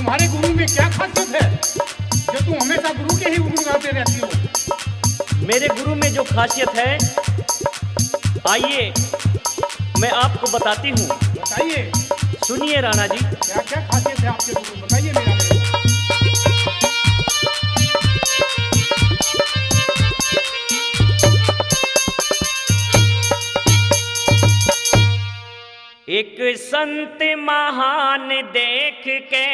तुम्हारे गुरु में क्या खासियत है जो तुम हमेशा गुरु के ही गुण गाते रहती हो? मेरे गुरु में जो खासियत है, आइए मैं आपको बताती हूँ। बताइए। सुनिए राणा जी। क्या क्या खासियत है आपके गुरु, बताइए मेरा। एक संत महान देख के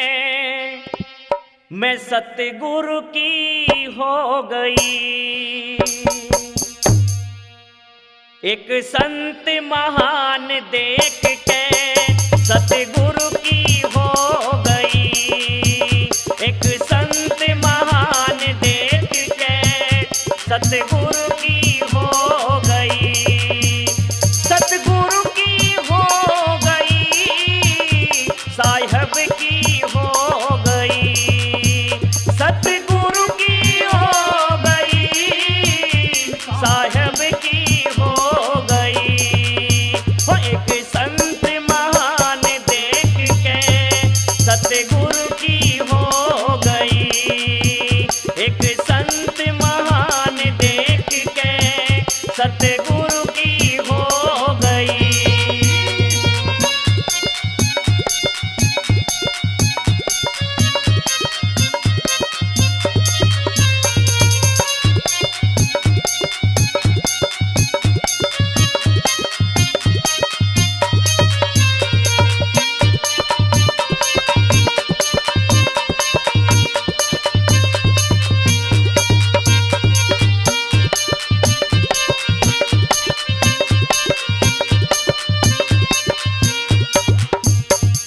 मैं सतगुरु की हो गई। एक संत महान देख के सतगुरु की हो गई। एक संत महान देख के सतगुरु की हो गई। सतगुरु की हो गई, साहिब की हो गई। सतगुरु की हो गई, साहिब की हो गई। वो एक संत महान देख के सतगुरु की हो गई। एक संत महान देख के सतगुरु की हो गई।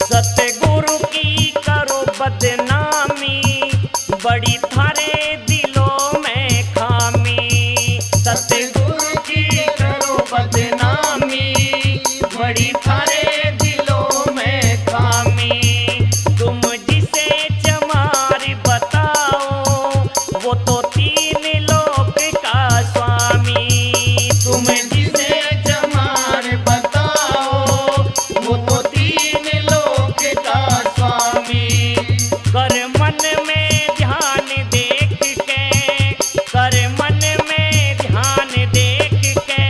सतगुरु की करो बदनामी, बड़ी थारे दिलों में खामी। सतगुरु की करो बदनामी, बड़ी थारे दिलों में खामी। तुम जिसे चमार बताओ वो तो तीन लोक का स्वामी। तुम जिसे चमार बताओ वो तो तीन लोक का स्वामी। कर मन में ध्यान देख के, कर मन में ध्यान देख के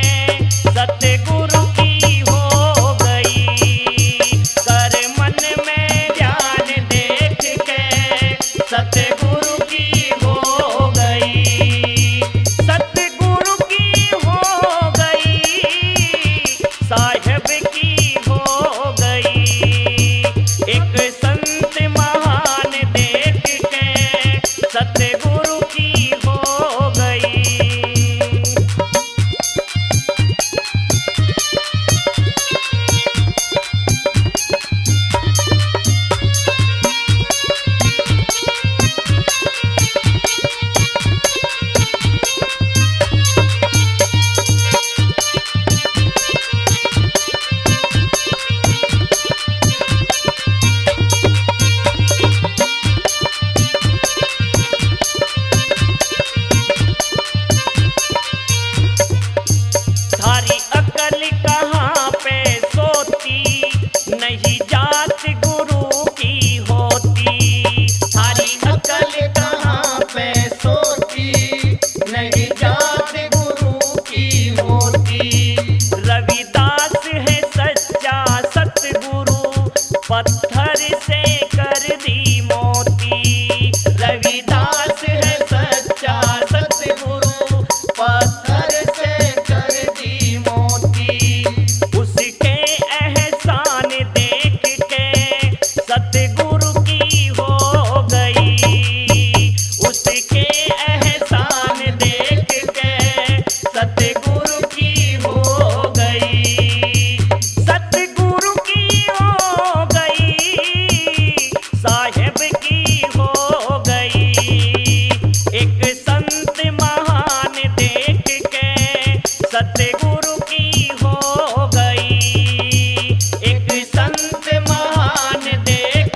सतगुरु की हो गई। कर मन में ध्यान देख के सतगुरु की हो गई। सतगुरु की हो गई, साहिब की हो गई। एक संत महान देख के सतगुरु की हो गई। थारी अकल कहाँ पे सोती, नहीं जात गुरु की होती। थारी अकल कहाँ पे सोती, नहीं जात गुरु की होती। रविदास है सच्चा सतगुरु, पत्थर से कर दी मोती। रविदास है सच्चा सतगुरु, पत्थर से कर दी मोती। उसके एहसान देख के सतगुरु की हो गई। उसके एहसान देख के सतगुरु की हो गई। सतगुरु की हो गई, साहिब की हो गई। एक संत महान देख के सतगुरु की हो गई। एक संत महान देख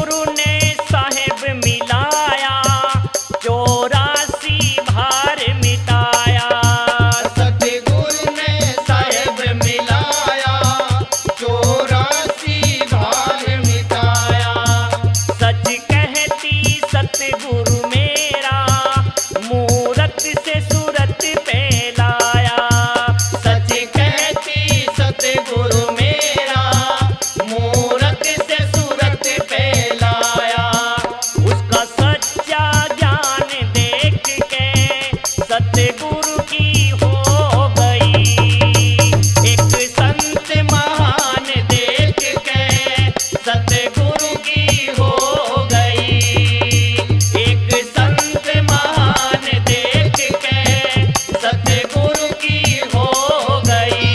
सतगुरु ने साहेब मिलाया, 84 भार मिटाया। सतगुरु ने साहेब मिलाया, 84 भार मिटाया। सच कहती सतगुरु मेरा, मूरत से सूरत पे लाया। सच कहती सतगुरु मेरा, मूरत से सूरत पे लाया। उसका सच्चा ज्ञान देख के सतगुरु की हो गई। एक संत महान देख के सतगुरु की हो गई। एक संत महान देख के सतगुरु की हो गई।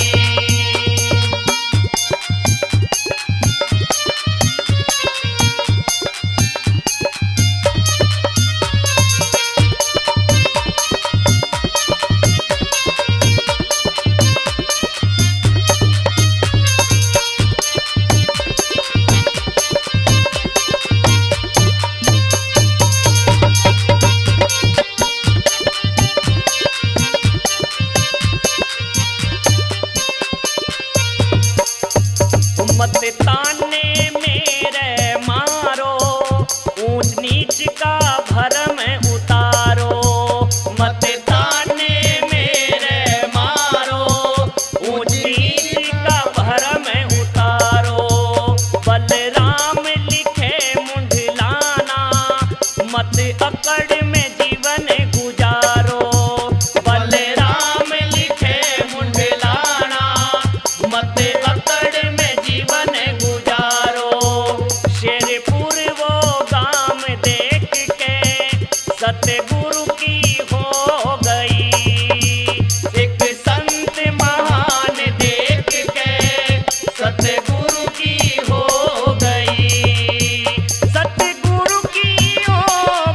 मत ताने मेरे मारो, ऊंच नीच का भरम उतारो। मत ताने मेरे मारो, ऊंच नीच का भरम उतारो। बलराम लिखे मुंडलाना, मत अकड़ में जीवन गुजारो। बलराम लिखे मुंडलाना, मत अकड़ में जीवन गुजारो। शेरपुर वो गाम देख के सतगुरु की हो गई। एक संत महान देख के सतगुरु की हो गई। सतगुरु की हो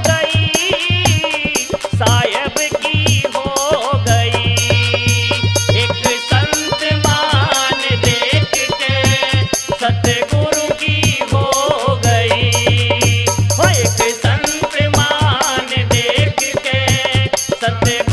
गई, साहेब की हो गई। एक संत महान देख के सतगुरु की हो गई। हो एक एक संत महान देख के सतगुरु